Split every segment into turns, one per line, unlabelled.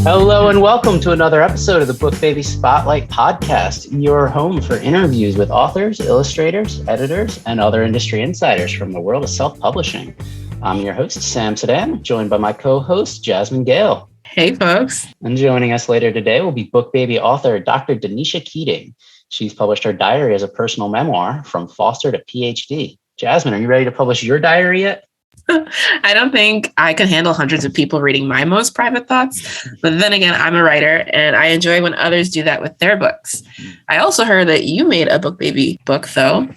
Hello and welcome to another episode of the BookBaby Spotlight Podcast, your home for interviews with authors, illustrators, editors, and other industry insiders from the world of self-publishing. I'm your host, Sam Sedan, joined by my co-host, Jasmine Gale.
Hey, folks.
And joining us later today will be BookBaby author Dr. Danisha Keating. She's published her diary as a personal memoir, From Foster to PhD. Jasmine, are you ready to publish your diary yet?
I don't think I can handle hundreds of people reading my most private thoughts. But then again, I'm a writer and I enjoy when others do that with their books. I also heard that you made a BookBaby book, though.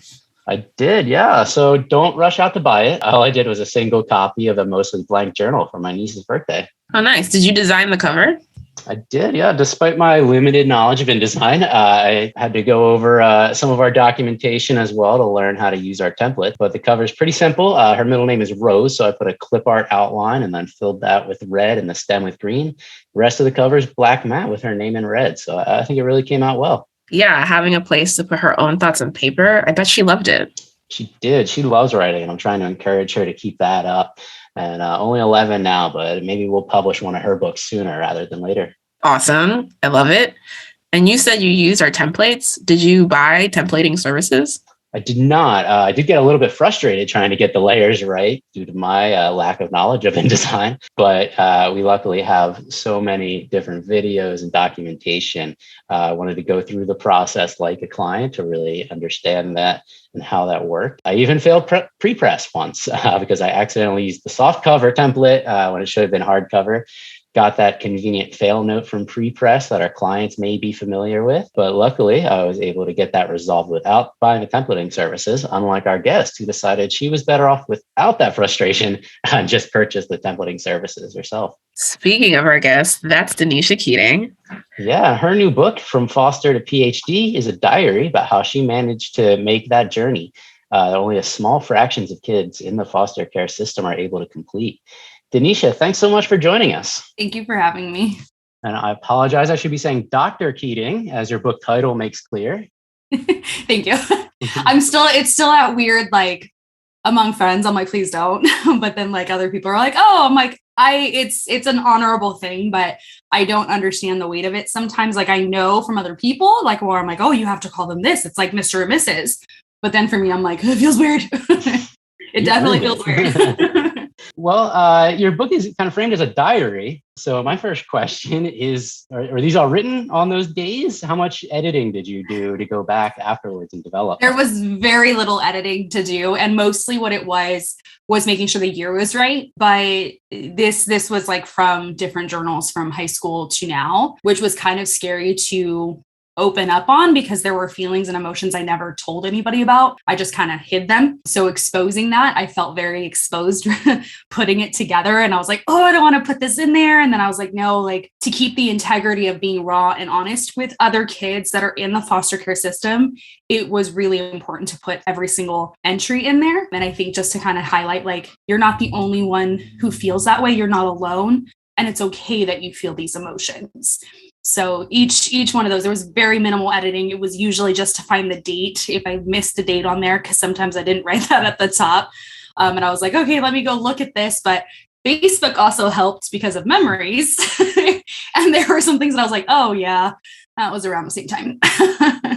I did, yeah. So don't rush out to buy it. All I did was a single copy of a mostly blank journal for my niece's birthday.
Oh, nice. Did you design the cover?
I did, yeah. Despite my limited knowledge of InDesign, I had to go over some of our documentation as well to learn how to use our template. But the cover is pretty simple. Her middle name is Rose, so I put a clip art outline and then filled that with red and the stem with green. The rest of the cover is black matte with her name in red. So I think it really came out well.
Yeah, having a place to put her own thoughts on paper. I bet she loved it.
She did. She loves writing, and I'm trying to encourage her to keep that up. And only 11 now, but maybe we'll publish one of her books sooner rather than later.
Awesome. I love it. And you said you used our templates. Did you buy templating services?
I did not. I did get a little bit frustrated trying to get the layers right due to my lack of knowledge of InDesign. But we luckily have so many different videos and documentation. I wanted to go through the process like a client to really understand that and how that worked. I even failed pre-press once because I accidentally used the soft cover template when it should have been hardcover. Got that convenient fail note from pre-press that our clients may be familiar with. But luckily, I was able to get that resolved without buying the templating services, unlike our guest who decided she was better off without that frustration and just purchased the templating services herself.
Speaking of our guest, that's Danisha Keating.
Yeah, her new book, From Foster to PhD, is a diary about how she managed to make that journey. Only a small fractions of kids in the foster care system are able to complete. Danisha, thanks so much for joining us.
Thank you for having me.
And I apologize. I should be saying Dr. Keating, as your book title makes clear.
Thank you. It's still that weird, like among friends, I'm like, please don't. But then like other people are like, oh, I'm like, it's an honorable thing, but I don't understand the weight of it. Sometimes like I know from other people, like, where I'm like, oh, you have to call them this. It's like Mr. or Mrs. But then for me, I'm like, it feels weird. It definitely feels weird.
Well, your book is kind of framed as a diary. So my first question is, are these all written on those days? How much editing did you do to go back afterwards and develop?
There was very little editing to do. And mostly what it was making sure the year was right. But this was like from different journals from high school to now, which was kind of scary to open up on because there were feelings and emotions I never told anybody about. I just kind of hid them. So exposing that, I felt very exposed putting it together. And I was like, oh, I don't want to put this in there. And then I was like, no, like to keep the integrity of being raw and honest with other kids that are in the foster care system, it was really important to put every single entry in there. And I think just to kind of highlight, like, you're not the only one who feels that way. You're not alone. And it's okay that you feel these emotions. So each one of those, there was very minimal editing. It was usually just to find the date if I missed the date on there, because sometimes I didn't write that at the top. And I was like, okay, let me go look at this. But Facebook also helped because of memories. And there were some things that I was like, oh yeah, that was around the same time.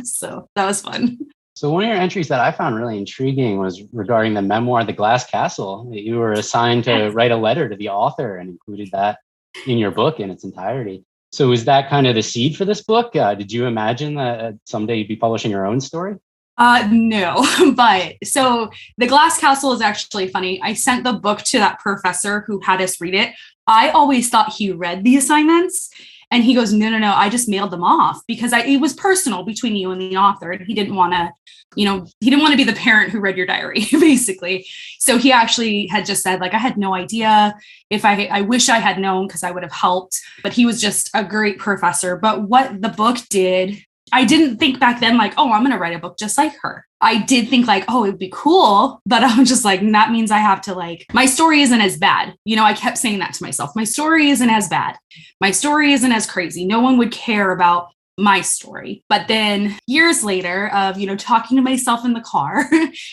So that was fun.
So one of your entries that I found really intriguing was regarding the memoir, The Glass Castle. You were assigned to write a letter to the author and included that in your book in its entirety. So is that kind of the seed for this book? Did you imagine that someday you'd be publishing your own story?
No, but so The Glass Castle is actually funny. I sent the book to that professor who had us read it. I always thought he read the assignments. And he goes, no, I just mailed them off because it was personal between you and the author. And he didn't want to, he didn't want to be the parent who read your diary, basically. So he actually had just said, like, I had no idea. If I wish I had known because I would have helped. But he was just a great professor. But what the book did, I didn't think back then, like, oh, I'm going to write a book just like her. I did think like, oh, it'd be cool. But I'm just like, that means I have to like, my story isn't as bad. I kept saying that to myself. My story isn't as bad. My story isn't as crazy. No one would care about my story. But then years later of, talking to myself in the car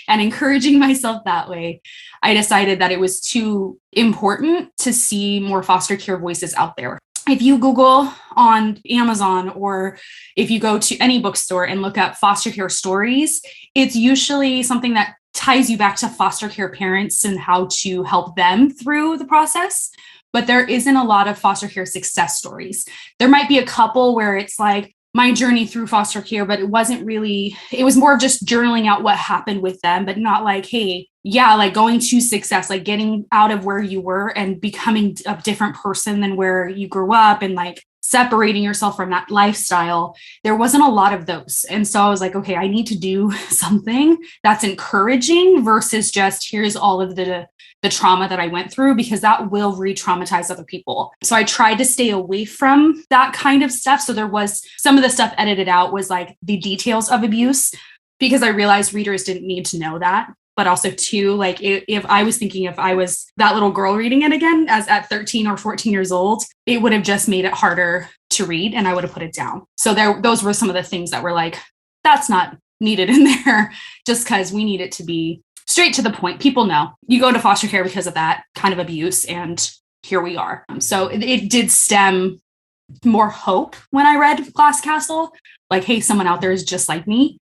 and encouraging myself that way, I decided that it was too important to see more foster care voices out there. if you Google on Amazon, or if you go to any bookstore and look up foster care stories, it's usually something that ties you back to foster care parents and how to help them through the process. But there isn't a lot of foster care success stories. There might be a couple where it's like my journey through foster care, but it was more of just journaling out what happened with them, but not like, hey, yeah, like going to success, like getting out of where you were and becoming a different person than where you grew up, and like separating yourself from that lifestyle. There wasn't a lot of those. And so I was like, okay, I need to do something that's encouraging versus just here's all of the trauma that I went through, because that will re-traumatize other people. So I tried to stay away from that kind of stuff. So there was some of the stuff edited out was like the details of abuse, because I realized readers didn't need to know that. But also too, like if I was that little girl reading it again as at 13 or 14 years old, it would have just made it harder to read and I would have put it down. So those were some of the things that were like, that's not needed in there, just because we need it to be straight to the point. People know you go to foster care because of that kind of abuse, and here we are. So it did stem more hope when I read Glass Castle, like, hey, someone out there is just like me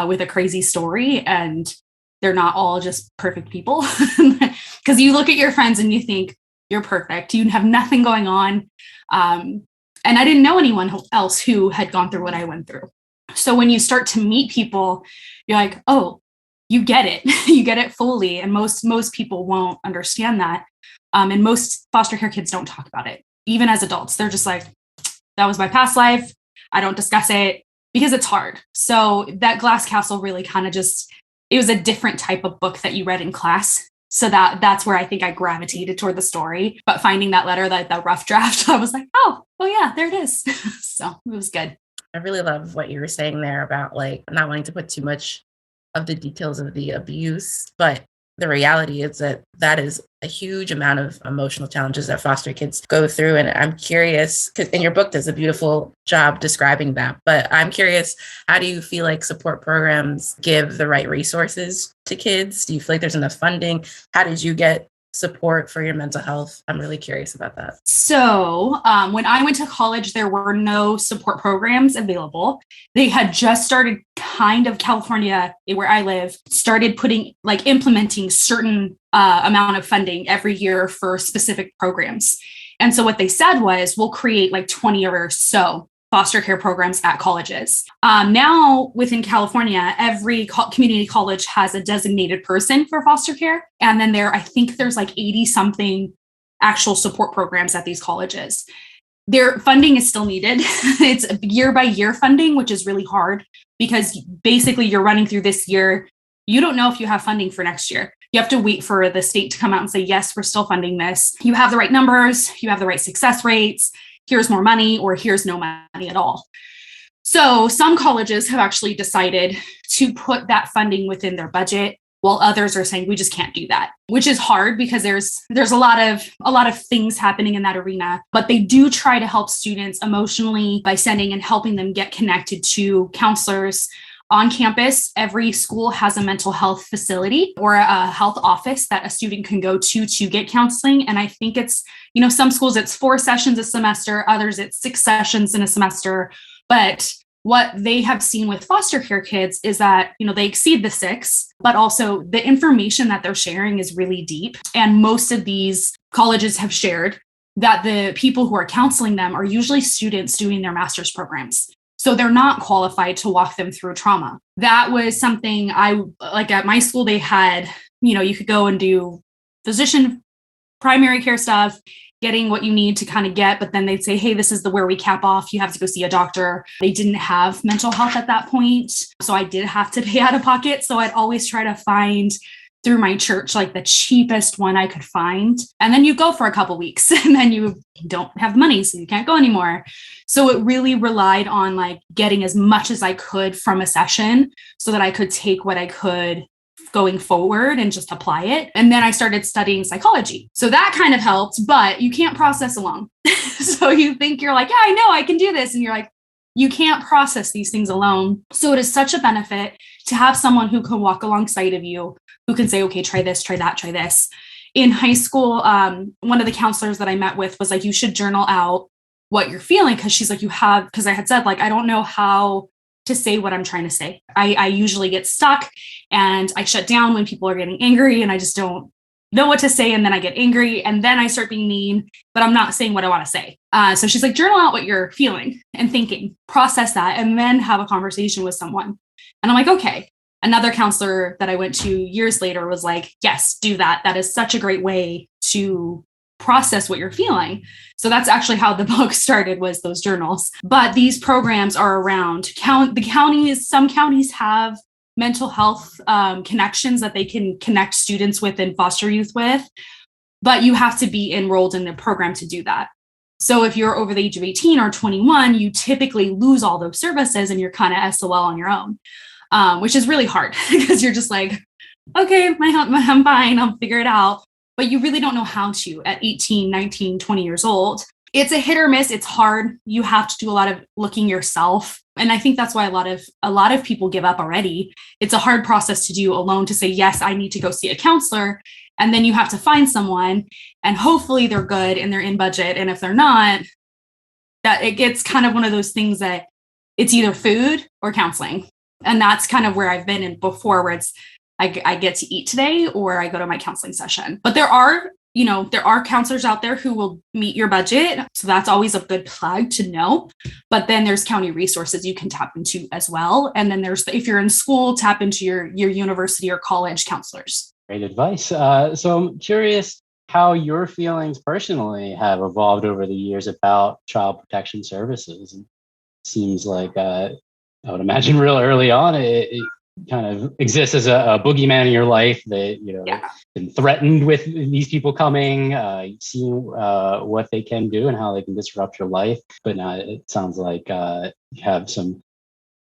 with a crazy story, and they're not all just perfect people. Because you look at your friends and you think you're perfect. You have nothing going on. And I didn't know anyone else who had gone through what I went through. So when you start to meet people, you're like, oh, you get it. You get it fully. And most people won't understand that. And most foster care kids don't talk about it. Even as adults, they're just like, that was my past life. I don't discuss it because it's hard. So that Glass Castle really kind of it was a different type of book that you read in class. So that's where I think I gravitated toward the story. But finding that letter, that rough draft, I was like, oh yeah, there it is. So it was good.
I really love what you were saying there about like not wanting to put too much of the details of the abuse, but the reality is that is a huge amount of emotional challenges that foster kids go through. And I'm curious, because in your book does a beautiful job describing that, but I'm curious, how do you feel like support programs give the right resources to kids? Do you feel like there's enough funding? How did you get support for your mental health? I'm really curious about that.
So when I went to college, there were no support programs available. They had just started California, where I live, started implementing certain amount of funding every year for specific programs. And so what they said was, we'll create like 20 or so foster care programs at colleges. Now within California, every community college has a designated person for foster care. And then I think there's like 80 something actual support programs at these colleges. Their funding is still needed. It's year by year funding, which is really hard because basically you're running through this year. You don't know if you have funding for next year. You have to wait for the state to come out and say, yes, we're still funding this. You have the right numbers. You have the right success rates. Here's more money, or here's no money at all. So some colleges have actually decided to put that funding within their budget, while others are saying we just can't do that, which is hard because there's a lot of things happening in that arena. But they do try to help students emotionally by sending and helping them get connected to counselors on campus. Every school has a mental health facility or a health office that a student can go to get counseling. And I think it's, some schools it's 4 sessions a semester, others it's 6 sessions in a semester. But what they have seen with foster care kids is that, they exceed the 6, but also the information that they're sharing is really deep. And most of these colleges have shared that the people who are counseling them are usually students doing their master's programs. So they're not qualified to walk them through trauma. That was something at my school, they had, you could go and do physician primary care stuff, getting what you need to kind of get, but then they'd say, hey, this is where we cap off. You have to go see a doctor. They didn't have mental health at that point. So I did have to pay out of pocket. So I'd always try to find through my church, like the cheapest one I could find. And then you go for a couple weeks and then you don't have money, so you can't go anymore. So it really relied on like getting as much as I could from a session so that I could take what I could going forward and just apply it. And then I started studying psychology. So that kind of helped, but you can't process alone. So you think you're like, yeah, I know I can do this. And you're like, you can't process these things alone. So it is such a benefit to have someone who can walk alongside of you, who can say, okay, try this, try that, try this. In high school, one of the counselors that I met with was like, you should journal out what you're feeling. Cause she's like, because I had said, like, I don't know how to say what I'm trying to say. I usually get stuck and I shut down when people are getting angry and I just don't know what to say. And then I get angry and then I start being mean, but I'm not saying what I want to say. So she's like, journal out what you're feeling and thinking, process that, and then have a conversation with someone. And I'm like, okay. Another counselor that I went to years later was like, yes, do that. That is such a great way to process what you're feeling. So that's actually how the book started, was those journals. But these programs are around the counties. Some counties have mental health connections that they can connect students with and foster youth with, but you have to be enrolled in the program to do that. So if you're over the age of 18 or 21, you typically lose all those services and you're kind of SOL on your own, which is really hard because you're just like, okay, I'm fine, I'll figure it out. But you really don't know how to at 18, 19, 20 years old. It's a hit or miss. It's hard. You have to do a lot of looking yourself. And I think that's why a lot of people give up already. It's a hard process to do alone, to say, yes, I need to go see a counselor. And then you have to find someone and hopefully they're good and they're in budget. And if they're not, that it gets kind of one of those things that it's either food or counseling. And that's kind of where I've been in before, where it's, I get to eat today or I go to my counseling session. But there are counselors out there who will meet your budget. So that's always a good plug to know. But then there's county resources you can tap into as well. And then if you're in school, tap into your university or college counselors.
Great advice. So I'm curious how your feelings personally have evolved over the years about child protection services. It seems like I would imagine real early on, it kind of exists as a boogeyman in your life that, been threatened with these people coming, seeing what they can do and how they can disrupt your life. But now it sounds like you have some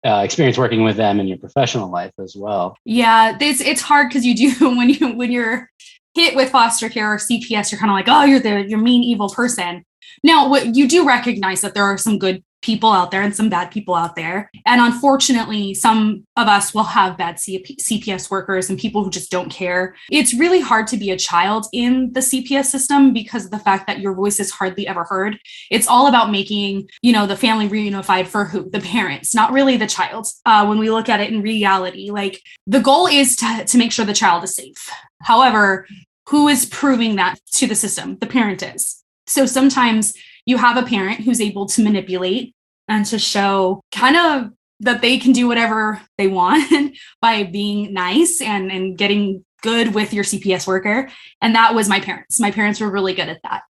experience working with them in your professional life as well.
Yeah, it's hard because you do when you're hit with foster care or CPS, you're kind of like, oh, you're mean, evil person. Now, what you do recognize that there are some good people out there and some bad people out there. And unfortunately, some of us will have bad CPS workers and people who just don't care. It's really hard to be a child in the CPS system because of the fact that your voice is hardly ever heard. It's all about making, the family reunified for who? The parents, not really the child. When we look at it in reality, like the goal is to make sure the child is safe. However, who is proving that to the system? The parent is. So sometimes you have a parent who's able to manipulate and to show kind of that they can do whatever they want by being nice and getting good with your CPS worker. And that was my parents. My parents were really good at that.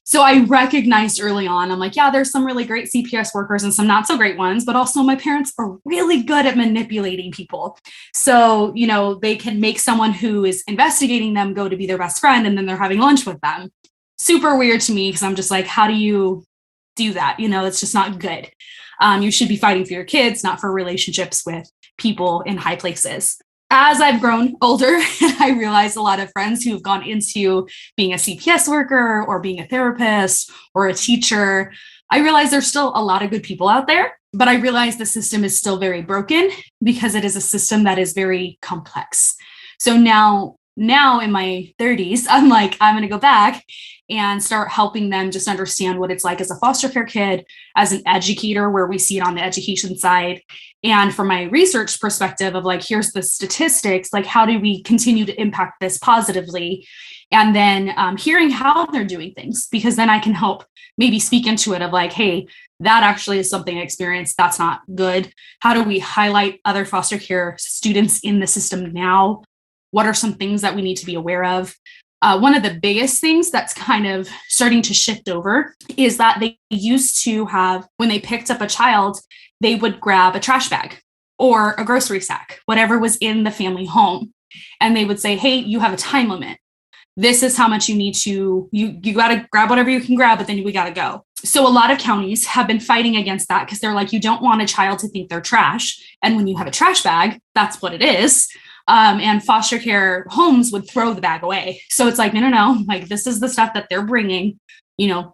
So I recognized early on, I'm like, yeah, there's some really great CPS workers and some not so great ones, but also my parents are really good at manipulating people. So, they can make someone who is investigating them go to be their best friend and then they're having lunch with them. Super weird to me because I'm just like, how do you do that? It's just not good. You should be fighting for your kids, not for relationships with people in high places. As I've grown older, I realized a lot of friends who have gone into being a CPS worker or being a therapist or a teacher, I realize there's still a lot of good people out there, but I realize the system is still very broken because it is a system that is very complex. So now in my 30s, I'm like, I'm going to go back and start helping them just understand what it's like as a foster care kid, as an educator, where we see it on the education side. And from my research perspective of like, here's the statistics, like how do we continue to impact this positively? And then hearing how they're doing things, because then I can help maybe speak into it of like, hey, that actually is something I experienced. That's not good. How do we highlight other foster care students in the system now? What are some things that we need to be aware of? One of the biggest things that's kind of starting to shift over is that they used to have, when they picked up a child, they would grab a trash bag or a grocery sack, whatever was in the family home. And they would say, hey, you have a time limit. This is how much you need to, you got to grab whatever you can grab, but then we got to go. So a lot of counties have been fighting against that because they're like, you don't want a child to think they're trash. And when you have a trash bag, that's what it is. And foster care homes would throw the bag away. So it's like, no, like this is the stuff that they're bringing,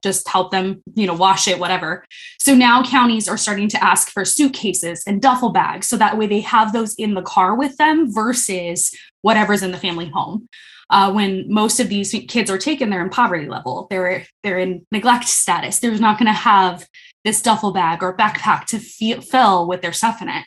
just help them, wash it, whatever. So now counties are starting to ask for suitcases and duffel bags. So that way they have those in the car with them versus whatever's in the family home. when most of these kids are taken, they're in poverty level. They're in neglect status. They're not going to have this duffel bag or backpack to fill with their stuff in it.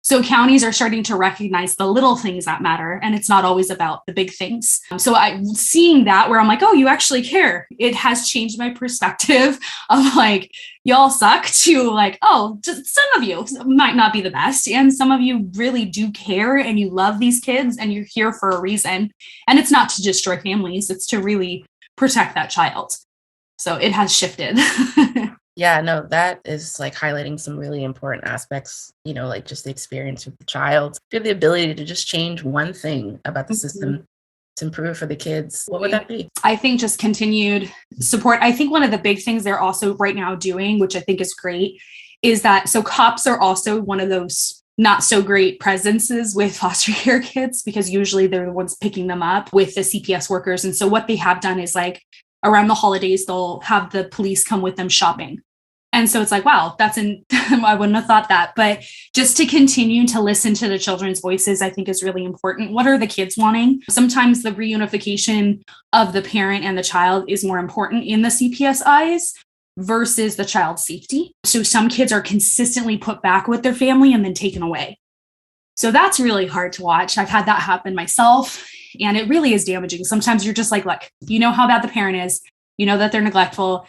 So counties are starting to recognize the little things that matter, and it's not always about the big things. So I'm seeing that where I'm like, oh, you actually care. It has changed my perspective of like, y'all suck to like, oh, just some of you might not be the best. And some of you really do care and you love these kids and you're here for a reason. And it's not to destroy families, it's to really protect that child. So it has shifted.
Yeah, no, that is like highlighting some really important aspects, like just the experience with the child. If you have the ability to just change one thing about the system to improve for the kids, what would that be?
I think just continued support. I think one of the big things they're also right now doing, which I think is great, is that so cops are also one of those not so great presences with foster care kids, because usually they're the ones picking them up with the CPS workers. And so what they have done is like around the holidays, they'll have the police come with them shopping. And so it's like, wow, I wouldn't have thought that. But just to continue to listen to the children's voices, I think is really important. What are the kids wanting? Sometimes the reunification of the parent and the child is more important in the CPS eyes versus the child's safety. So some kids are consistently put back with their family and then taken away. So that's really hard to watch. I've had that happen myself, and it really is damaging. Sometimes you're just like, look, you know how bad the parent is, you know that they're neglectful.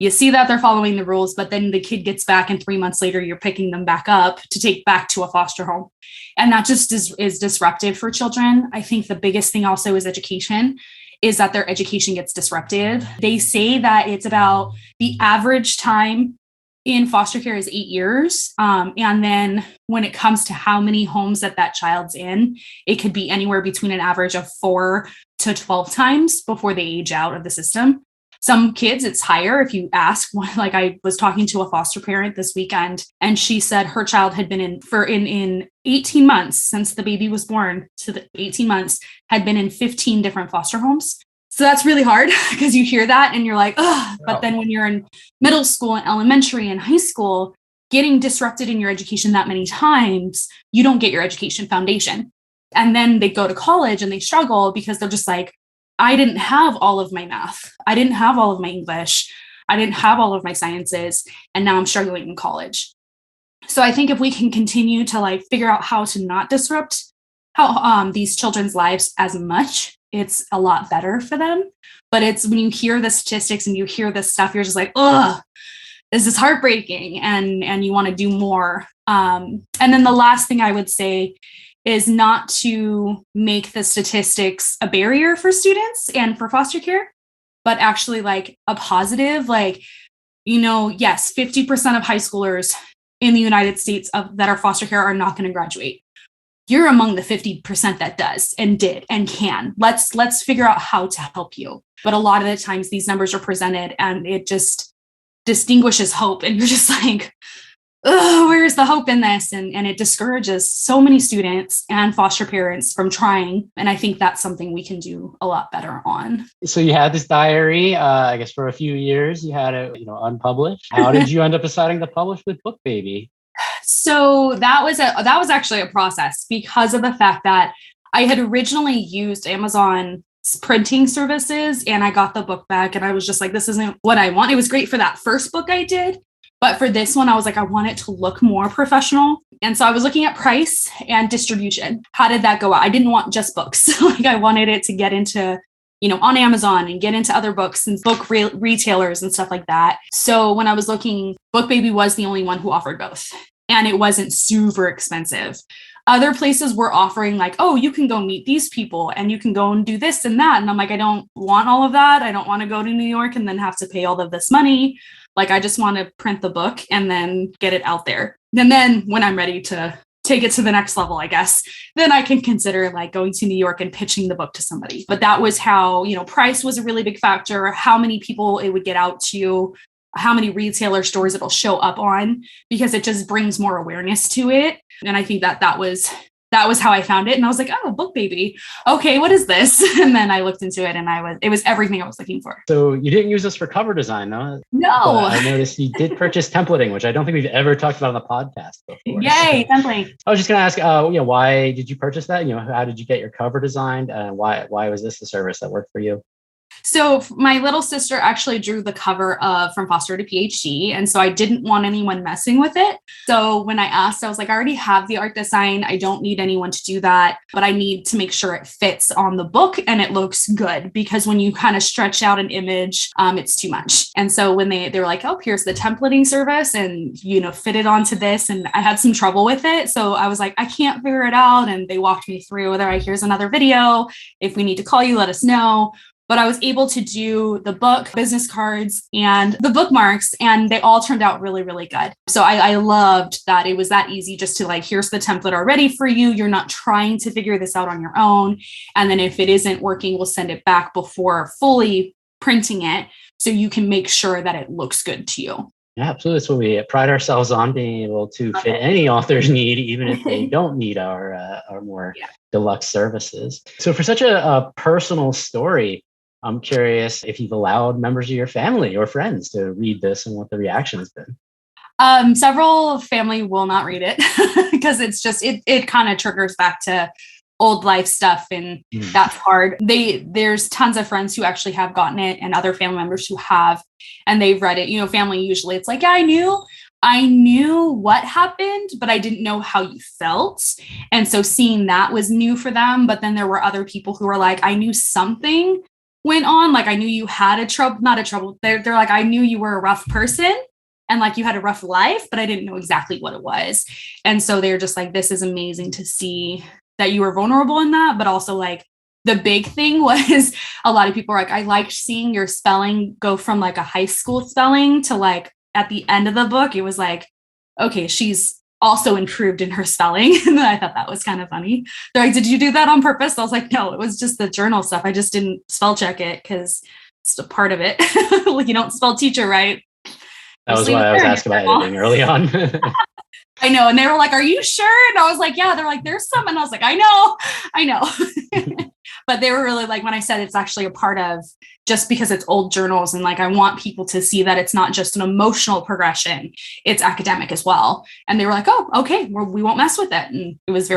You see that they're following the rules, but then the kid gets back and 3 months later, you're picking them back up to take back to a foster home. And that just is disruptive for children. I think the biggest thing also is education, is that their education gets disrupted. They say that it's about the average time in foster care is 8 years. And then when it comes to how many homes that child's in, it could be anywhere between an average of 4 to 12 times before they age out of the system. Some kids, it's higher if you ask. Like I was talking to a foster parent this weekend, and she said her child had been in 18 months since the baby was born to the 18 months, had been in 15 different foster homes. So that's really hard because you hear that and you're like, oh, but then when you're in middle school and elementary and high school, getting disrupted in your education that many times, you don't get your education foundation. And then they go to college and they struggle because they're just like, I didn't have all of my math. I didn't have all of my English. I didn't have all of my sciences. And now I'm struggling in college. So I think if we can continue to like figure out how to not disrupt how these children's lives as much, it's a lot better for them. But it's when you hear the statistics and you hear this stuff, you're just like, oh, this is heartbreaking. And you want to do more. And then the last thing I would say is not to make the statistics a barrier for students and for foster care, but actually like a positive, like, yes, 50% of high schoolers in the United States that are foster care are not going to graduate. You're among the 50% that does and did and can. Let's figure out how to help you. But a lot of the times these numbers are presented and it just distinguishes hope. And you're just like, oh, where's the hope in this? And it discourages so many students and foster parents from trying. And I think that's something we can do a lot better on.
So you had this diary, I guess for a few years, you had it, unpublished. How did you end up deciding to publish with BookBaby?
So that was actually a process because of the fact that I had originally used Amazon's printing services and I got the book back and I was just like, this isn't what I want. It was great for that first book I did. But for this one, I was like, I want it to look more professional. And so I was looking at price and distribution. How did that go out? I didn't want just books. Like I wanted it to get into, on Amazon and get into other books and book retailers and stuff like that. So when I was looking, BookBaby was the only one who offered both. And it wasn't super expensive. Other places were offering like, oh, you can go meet these people and you can go and do this and that. And I'm like, I don't want all of that. I don't want to go to New York and then have to pay all of this money. Like, I just want to print the book and then get it out there. And then when I'm ready to take it to the next level, I guess, then I can consider like going to New York and pitching the book to somebody. But that was how, price was a really big factor, how many people it would get out to, how many retailer stores it'll show up on, because it just brings more awareness to it. And I think that was that was how I found it. And I was like, oh, BookBaby. Okay, what is this? And then I looked into it and it was everything I was looking for.
So you didn't use this for cover design, though?
No.
But I noticed you did purchase templating, which I don't think we've ever talked about on the podcast before.
Yay, templating.
I was just going to ask, why did you purchase that? How did you get your cover designed? Why was this the service that worked for you?
So my little sister actually drew the cover of From Foster to PhD. And so I didn't want anyone messing with it. So when I asked, I was like, I already have the art design. I don't need anyone to do that, but I need to make sure it fits on the book and it looks good, because when you kind of stretch out an image, it's too much. And so when they were like, oh, here's the templating service and, fit it onto this. And I had some trouble with it. So I was like, I can't figure it out. And they walked me through, they're like, here's another video. If we need to call you, let us know. But I was able to do the book, business cards, and the bookmarks, and they all turned out really, really good. So I loved that it was that easy just to like, here's the template already for you. You're not trying to figure this out on your own. And then if it isn't working, we'll send it back before fully printing it so you can make sure that it looks good to you.
Yeah, absolutely. That's what we pride ourselves on, being able to fit any author's need, even if they don't need our more deluxe services. So for such a personal story, I'm curious if you've allowed members of your family or friends to read this and what the reaction has been.
Several family will not read it because it's just, it kind of triggers back to old life stuff, and that's hard. There's tons of friends who actually have gotten it and other family members who have, and they've read it. Family, usually it's like, yeah, I knew what happened, but I didn't know how you felt. And so seeing that was new for them. But then there were other people who were like, I knew something went on. Like I knew you had not a trouble. They're like, I knew you were a rough person and like you had a rough life, but I didn't know exactly what it was. And so they're just like, this is amazing to see that you were vulnerable in that. But also like the big thing was a lot of people were like, I liked seeing your spelling go from like a high school spelling to like at the end of the book, it was like, okay, she's also improved in her spelling. And I thought that was kind of funny. They're like, did you do that on purpose? I was like, no, it was just the journal stuff. I just didn't spell check it because it's a part of it. Like you don't spell teacher right.
That was why I was asking about editing early on.
I know. And they were like, are you sure? And I was like, yeah. They're like, there's some. And I was like, I know. But they were really like, when I said it's actually a part of, just because it's old journals, and like I want people to see that it's not just an emotional progression, it's academic as well. And they were like, oh, okay, we won't mess with it. And it was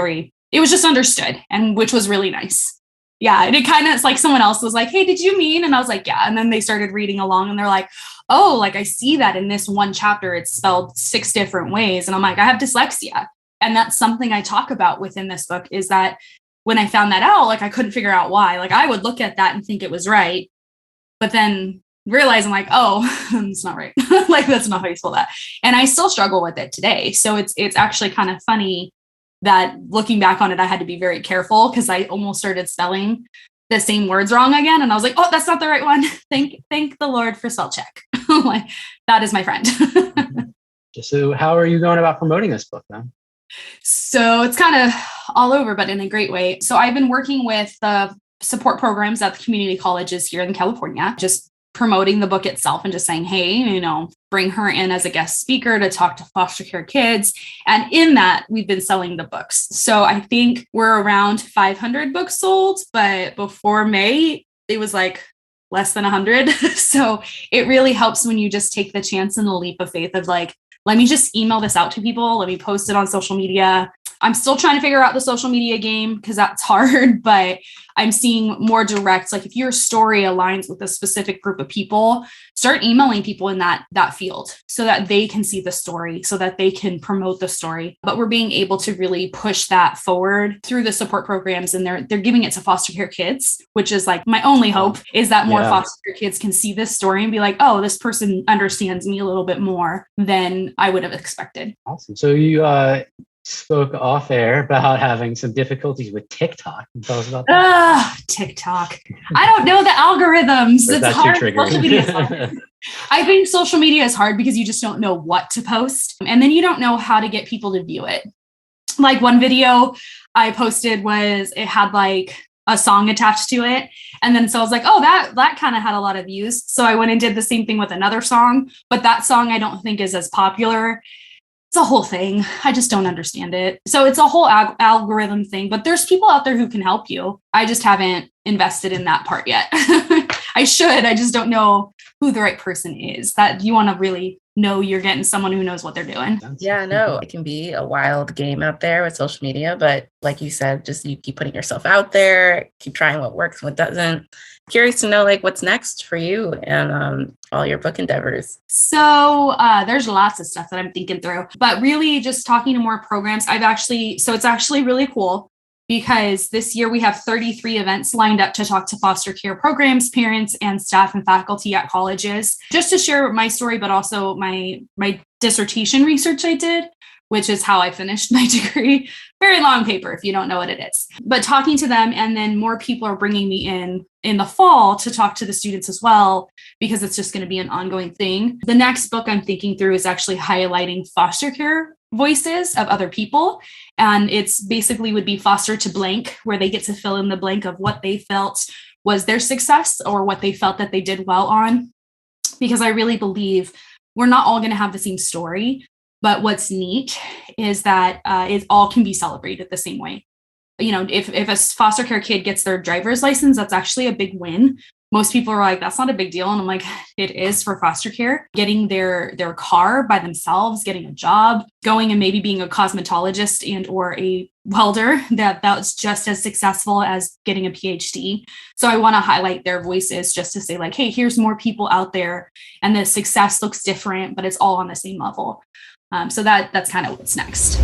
just understood, and which was really nice. Yeah. And it kind of, it's like someone else was like, hey, did you mean? And I was like, yeah. And then they started reading along and they're like, oh, like I see that in this one chapter, it's spelled 6 different ways. And I'm like, I have dyslexia. And that's something I talk about within this book, is that when I found that out, like I couldn't figure out why. Like I would look at that and think it was right, but then realize I'm like, oh, it's not right. Like that's not how you spell that. And I still struggle with it today. So it's actually kind of funny that looking back on it, I had to be very careful because I almost started spelling the same words wrong again. And I was like, oh, that's not the right one. Thank the Lord for spell check. Like that is my friend.
So how are you going about promoting this book then?
So it's kind of all over, but in a great way. So I've been working with the support programs at the community colleges here in California, just promoting the book itself and just saying, hey, bring her in as a guest speaker to talk to foster care kids. And in that, we've been selling the books. So I think we're around 500 books sold, but before May, it was like less than 100. So it really helps when you just take the chance and the leap of faith of like, let me just email this out to people. Let me post it on social media. I'm still trying to figure out the social media game because that's hard, but I'm seeing more direct, like if your story aligns with a specific group of people, start emailing people in that field so that they can see the story, so that they can promote the story. But we're being able to really push that forward through the support programs, and they're giving it to foster care kids, which is like my only hope, is that more foster care kids can see this story and be like, oh, this person understands me a little bit more than I would have expected.
Awesome. So you spoke off air about having some difficulties with TikTok. Can you tell us about that?
TikTok. I don't know the algorithms. It's hard. Social media is hard. I think social media is hard because you just don't know what to post. And then you don't know how to get people to view it. Like one video I posted it had like a song attached to it. And then so I was like, oh, that kind of had a lot of views. So I went and did the same thing with another song, but that song I don't think is as popular. It's a whole thing. I just don't understand it. So it's a whole algorithm thing, but there's people out there who can help you. I just haven't invested in that part yet. I should. I just don't know who the right person is. That you want to really know you're getting someone who knows what they're doing.
Yeah, no, it can be a wild game out there with social media, but like you said, just you keep putting yourself out there, keep trying what works, what doesn't. Curious to know like what's next for you and all your book endeavors.
So there's lots of stuff that I'm thinking through, but really just talking to more programs. It's actually really cool because this year we have 33 events lined up to talk to foster care programs, parents, and staff and faculty at colleges, just to share my story, but also my dissertation research I did, which is how I finished my degree. Very long paper if you don't know what it is. But talking to them, and then more people are bringing me in the fall to talk to the students as well, because it's just going to be an ongoing thing. The next book I'm thinking through is actually highlighting foster care voices of other people. And it's basically would be foster to blank, where they get to fill in the blank of what they felt was their success or what they felt that they did well on. Because I really believe we're not all going to have the same story. But what's neat is that it all can be celebrated the same way. You know, if a foster care kid gets their driver's license, that's actually a big win. Most people are like, that's not a big deal. And I'm like, it is for foster care. Getting their car by themselves, getting a job, going and maybe being a cosmetologist and or a welder, that's just as successful as getting a PhD. So I want to highlight their voices just to say like, hey, here's more people out there and the success looks different, but it's all on the same level. So that's kind of what's next.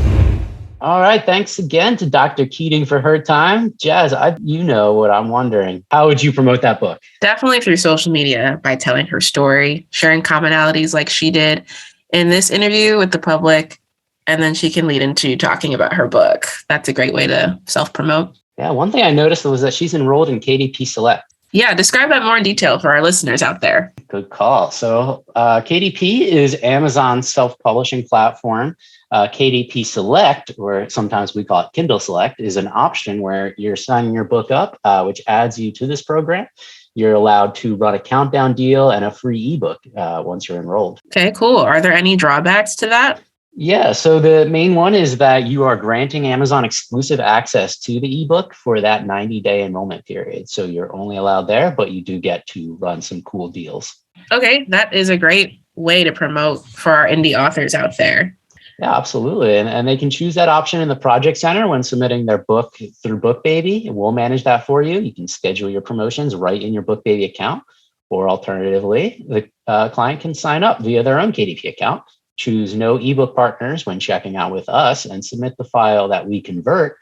All right. Thanks again to Dr. Keating for her time. Jazz, you know what I'm wondering. How would you promote that book?
Definitely through social media by telling her story, sharing commonalities like she did in this interview with the public, and then she can lead into talking about her book. That's a great way to self-promote.
Yeah. One thing I noticed was that she's enrolled in KDP Select.
Yeah. Describe that more in detail for our listeners out there.
Good call. So KDP is Amazon's self-publishing platform. KDP Select, or sometimes we call it Kindle Select, is an option where you're signing your book up, which adds you to this program. You're allowed to run a countdown deal and a free ebook once you're enrolled.
Okay, cool. Are there any drawbacks to that?
Yeah, so the main one is that you are granting Amazon exclusive access to the ebook for that 90-day enrollment period. So you're only allowed there, but you do get to run some cool deals.
Okay, that is a great way to promote for our indie authors out there.
Yeah, absolutely. And they can choose that option in the Project Center when submitting their book through BookBaby. We'll manage that for you. You can schedule your promotions right in your BookBaby account, or alternatively, the client can sign up via their own KDP account, choose no ebook partners when checking out with us, and submit the file that we convert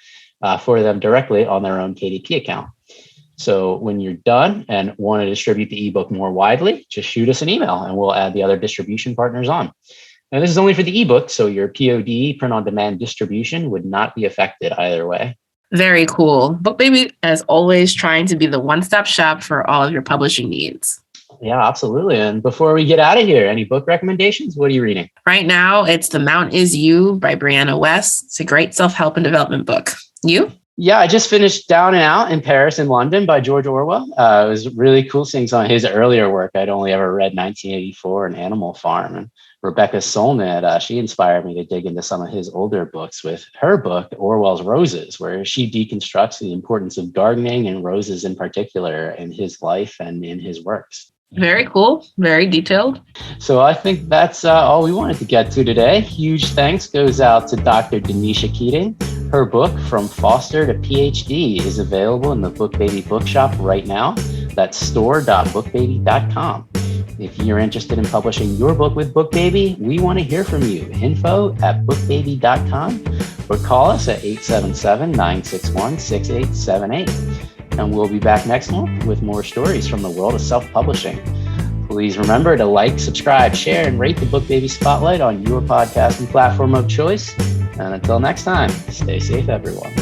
for them directly on their own KDP account. So when you're done and want to distribute the ebook more widely, just shoot us an email and we'll add the other distribution partners on. Now, this is only for the ebook, so your POD, print-on-demand distribution, would not be affected either way.
Very cool. BookBaby, as always, trying to be the one-stop shop for all of your publishing needs.
Yeah, absolutely. And before we get out of here, any book recommendations? What are you reading?
Right now, it's The Mount Is You by Brianna West. It's a great self-help and development book. You?
Yeah, I just finished Down and Out in Paris and London by George Orwell. It was really cool seeing some of his earlier work. I'd only ever read 1984 and Animal Farm. And Rebecca Solnit, she inspired me to dig into some of his older books with her book, Orwell's Roses, where she deconstructs the importance of gardening and roses in particular in his life and in his works.
Very cool. Very detailed.
So I think that's all we wanted to get to today. Huge thanks goes out to Dr. Danisha Keating. Her book, From Foster to PhD, is available in the BookBaby bookshop right now. That's store.bookbaby.com. If you're interested in publishing your book with BookBaby, we want to hear from you. info@bookbaby.com, or call us at 877-961-6878. And we'll be back next month with more stories from the world of self-publishing. Please remember to like, subscribe, share, and rate the BookBaby Spotlight on your podcasting platform of choice. And until next time, stay safe, everyone.